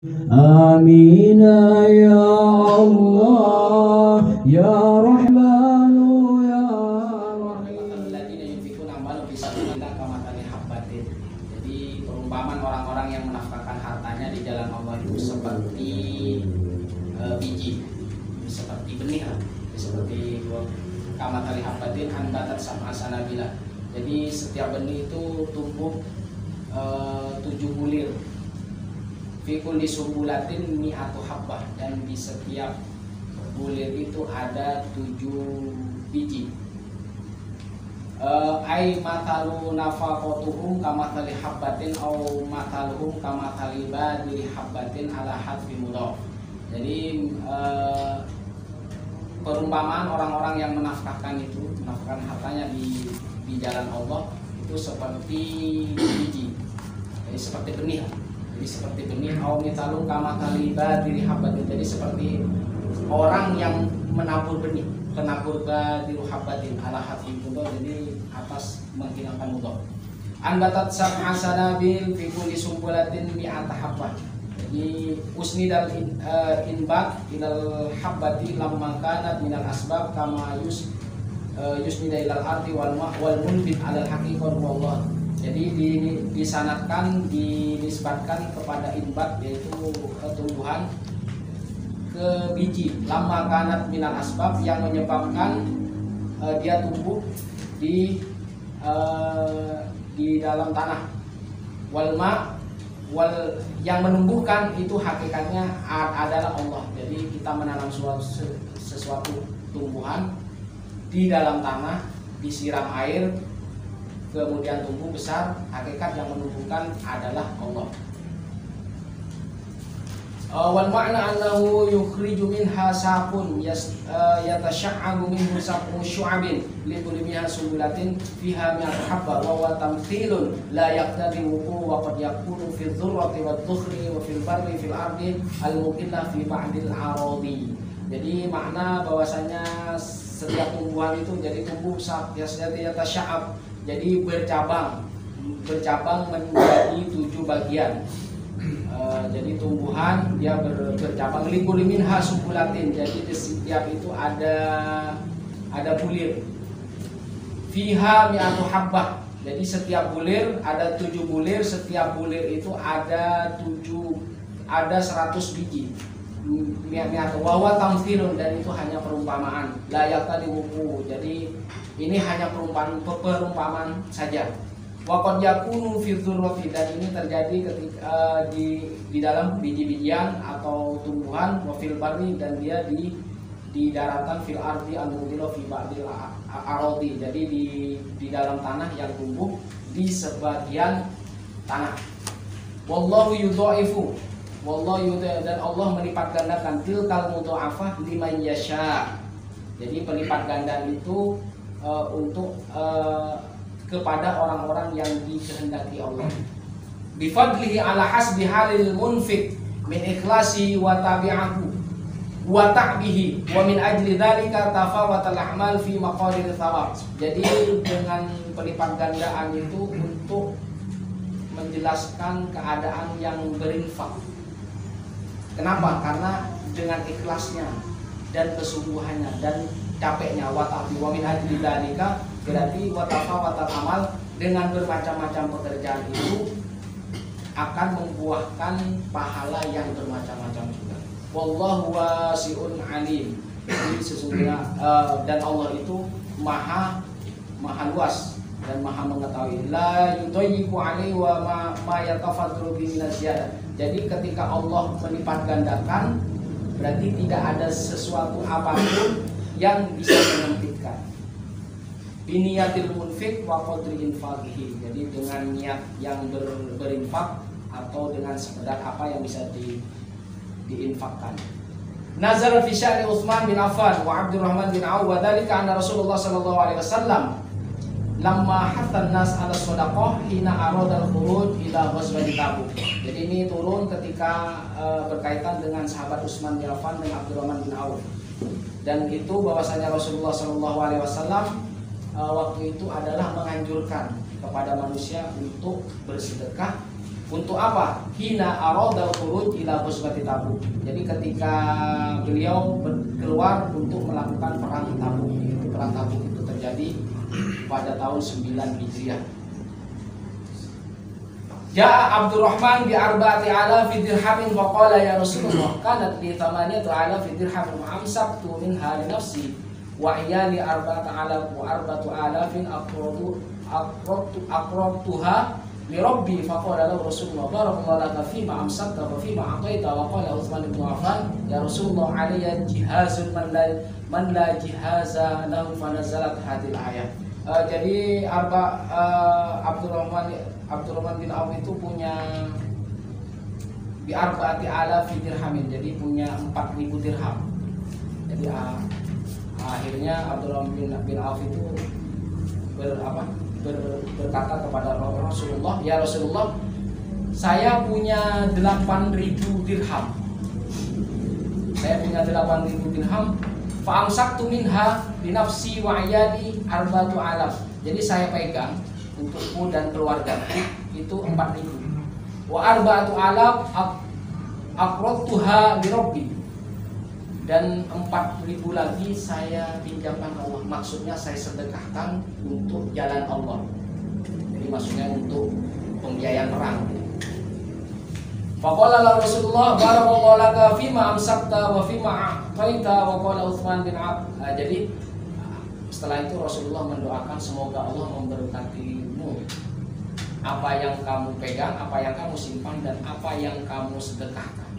آمين يا الله يا رحمن يا رحيم. Jadi perumpamaan orang-orang yang menafkahkan hartanya di jalan Allah itu seperti biji, seperti benih, seperti kamatali habbatin anbatat sab'a sanabila. Jadi setiap benih itu tumbuh 7 bulir. Fi kulli sumbulatin mi'atu habbah, dan di setiap bulir itu ada 7 biji. Ai matalu nafaqatuhum kamathali habbatin au mataluhum kamathali badiri habbatin ala hadfi mudhaf. Jadi perumpamaan orang-orang yang menafkahkan hartanya di jalan Allah itu seperti biji. Jadi seperti benih. Jadi seperti benih au mitalum kamathali badiri habbatin. Jadi seperti orang yang menabur benih, penabur badiru habbatin ala hadfi mudhaf, jadi atas menghilangkan mudhaf. Anbatat sab'a sanabil fi kulli sumbulatin mi'ata habbah. Jadi usnidal inbat ilal habbati lamma kanat minal asbab kama yusnida ilal arti wal munbit alal haqiqah wallah. Jadi disanadkan, dinisbatkan kepada inbat, yaitu tumbuhan, ke biji. Lama kanat minal asbab, yang menyebabkan dia tumbuh di dalam tanah. Yang menumbuhkan itu hakikatnya adalah Allah. Jadi kita menanam sesuatu tumbuhan di dalam tanah, disiram air, kemudian tumbuh besar, hakikat yang menumbuhkan adalah Allah. Wal ma'na annahu yukhriju minha saqun yatasha'abu minhu sab'u syu'abin li kulli minha sumbulatin fiha mi'atu habba wa huwa tamthilun la yaqtadi wuqu' wa qad yakunu fi dzurrati wa dhukhri wa fil barri fil ardi al-muqillah fi ba'dil aradi. Jadi makna bahwasanya setiap tumbuhan itu jadi tumbuh yatasha'ab, jadi bercabang menjadi 7 bagian. Jadi tumbuhan dia bercabang likuli minha sumbulatin. Jadi di setiap itu ada bulir. Fiha mi'atu habbah. Jadi setiap bulir ada 7 bulir, setiap bulir itu ada 100 biji. Mi'atu wa huwa tamthilun, dan itu hanya perumpamaan. La yaqtadi wuqu'. Jadi ini hanya perumpamaan saja. Wa qad yakunu fi dzurrati, dan ini terjadi ketika di dalam biji-bijian atau tumbuhan, wa fil barri, dan dia di daratan, fil ardi al-mudhila fi ba'dil aradi. Jadi di dalam tanah yang tumbuh di sebagian tanah. Wallahu yudha'ifu, dan Allah melipat gandakan tilkal mudha'afah liman yasha. Jadi pelipat gandaan itu untuk kepada orang-orang yang dikehendaki Allah. Bifadlihi ala hasbi halil munfiq min ikhlasi wa tabi'ahu wa ta'bihi wa min ajli dzalika tafawatal a'mal fi maqadir thawab. Jadi dengan pelipat gandaan itu untuk menjelaskan keadaan yang berinfak. Kenapa? Karena dengan ikhlasnya dan kesungguhannya dan capeknya, wa ta'bi wa min ajli dzalika, berarti watafawatal amal, dengan bermacam-macam pekerjaan itu akan membuahkan pahala yang bermacam-macam juga. Wallahu wasi'un alim. Jadi sesungguhnya dan Allah itu maha luas dan maha mengetahui. La yudayyiqu alaihi wa ma yatafaddalu bihi min ziyada. Jadi ketika Allah melipat gandakan, berarti tidak ada sesuatu apapun yang bisa menyempitkan. Biniyatil munfiq wa qadri infaqihi. Jadi dengan niat yang berinfak atau dengan sekedar apa yang bisa diinfakkan. Nazar fi sya'ni Utsman bin Affan wa Abdurrahman bin Auf, wa dzalika anna Rasulullah sallallahu alaihi wasallam lamma hathan nas ala shadaqah hina arada al-khuruj ila ghazwati Tabuk. Jadi ini turun ketika berkaitan dengan sahabat Utsman bin Affan dan Abdurrahman bin Auf. Dan itu bahwasanya Rasulullah sallallahu alaihi wasallam waktu itu adalah menganjurkan kepada manusia untuk bersedekah Untuk apa? Hina aradal khuruj ila ghazwati Tabuk. Jadi ketika beliau keluar untuk melakukan perang Tabuk. Perang Tabuk itu terjadi pada tahun 9 Hijriah. Ja'a Abdurrahman bi arba'ati alafi dirhamin wa qala ya Rasulullah kanat li thamaniyatu alafi dirhamin wa amsaktu minha li nafsi wa iyali arba'ata alaf wa arba'atu alafin aqradtuha li rabbi fa qala lahu Rasulullah barakallahu laka fima amsakta wa fima a'taita wa qala Utsman bin Affan ya Rasulullah alayya jihazun man la jihaza lahu fa nazalat hadhihi ayat. Jadi Abdurrahman bin Auf itu punya bi arba'ati alafi dirhamin, jadi punya 4.000 dirham. Jadi akhirnya Abdurrahman bin Auf itu berkata kepada Rasulullah, ya Rasulullah, saya punya 8.000 dirham. Saya punya 8.000 dirham. Fa'amsaktu minha li nafsi wa iyali arba'atu alaf. Jadi saya pegang untukku dan keluargaku itu 4.000. Wa arba'atu alaf aqradtuha li rabbi. Dan 4.000 lagi saya pinjamkan Allah. Maksudnya saya sedekahkan untuk jalan Allah. Jadi maksudnya untuk pembiayaan perang. Faqala la Rasulullah barakallahu laka fima amsakta wa fima a'taita wa qala Utsman bin Affan. Jadi setelah itu Rasulullah mendoakan semoga Allah memberkatimu. Apa yang kamu pegang, apa yang kamu simpan dan apa yang kamu sedekahkan.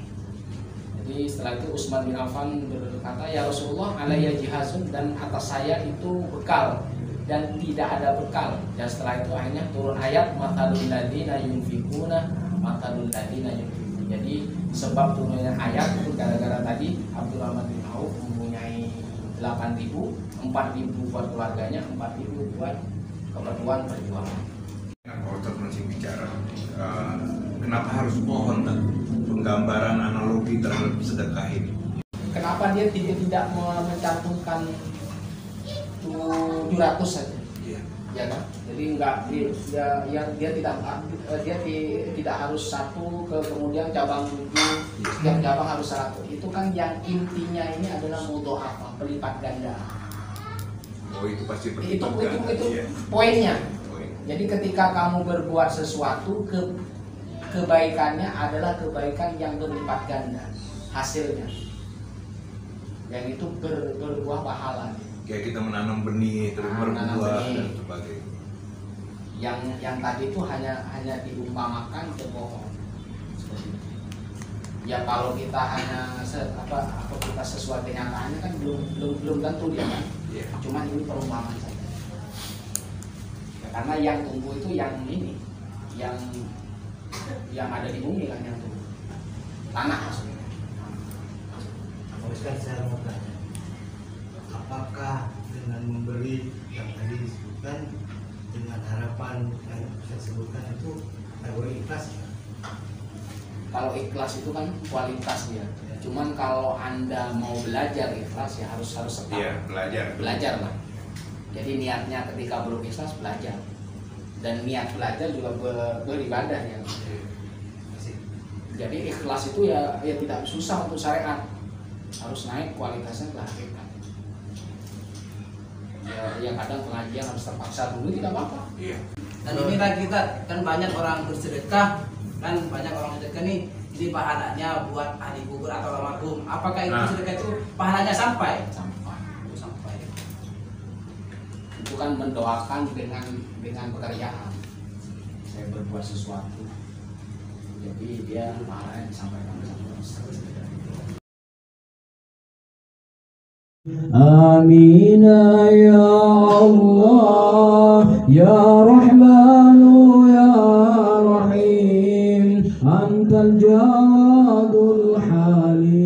Jadi setelah itu Utsman bin Affan berkata, ya Rasulullah alayya jihazun, dan atas saya itu bekal dan tidak ada bekal. Dan setelah itu akhirnya turun ayat matalul ladina yunfikuna matalul ladina yunfikuna. Jadi sebab turunnya ayat itu gara-gara tadi Abdurrahman bin Auf mempunyai 8.000, 4.000 buat keluarganya, 4.000 buat keperluan perjuangan. Pak Ustadz masih bicara, kenapa harus pohon, penggambaran analogi terhadap sedekah ini? Kenapa dia tidak mencantumkan 700 saja? Iya. Ya kan? Jadi dia tidak harus satu kemudian cabang 7, setiap cabang harus 100. Itu kan yang intinya ini adalah mudha'afah, pelipat ganda. Oh, itu pasti pelipat ganda. Itu poinnya. Jadi ketika kamu berbuat sesuatu, kebaikannya adalah kebaikan yang berlipat ganda hasilnya. Yang itu berbuah pahala. Kayak kita menanam benih terus berbuah dan sebagainya. Yang tadi itu hanya diumpamakan ke pohon. Ya kalau kita hanya kita sesuai kenyataannya kan belum tentu dia kan. Yeah. Cuma ini perumpamaan saja. Ya, karena yang tumbuh itu yang ini, yang ada di bumi kan yang tumbuh. Tanah maksudnya. Sekarang saya mau tanya, apakah dengan memberi yang tadi disebutkan dengan harapan yang saya sebutkan itu boleh ikhlas ya? Kalau ikhlas itu kan kualitas dia. Cuman kalau Anda mau belajar ikhlas ya harus tetap. Iya, belajar lah. Jadi niatnya ketika belum ikhlas belajar. Dan niat belajar juga beribadah ya. Jadi ikhlas itu ya tidak susah untuk syariat. Harus naik kualitasnya ke hakikat. Ya kadang pengajian harus terpaksa dulu tidak apa-apa. Iya. Dan ini kan kita kan banyak orang bersedekah, kan banyak orang bersedekah nih, ini pahalanya buat ahli kubur atau almarhum. Apakah itu sedekah itu pahalanya sampai? Sampai. Itu kan mendoakan dengan pekerjaan. Saya berbuat sesuatu. Jadi dia pahalanya disampaikan sama Allah. آمين يا الله يا رحمن يا رحيم أنت الجواد الحليم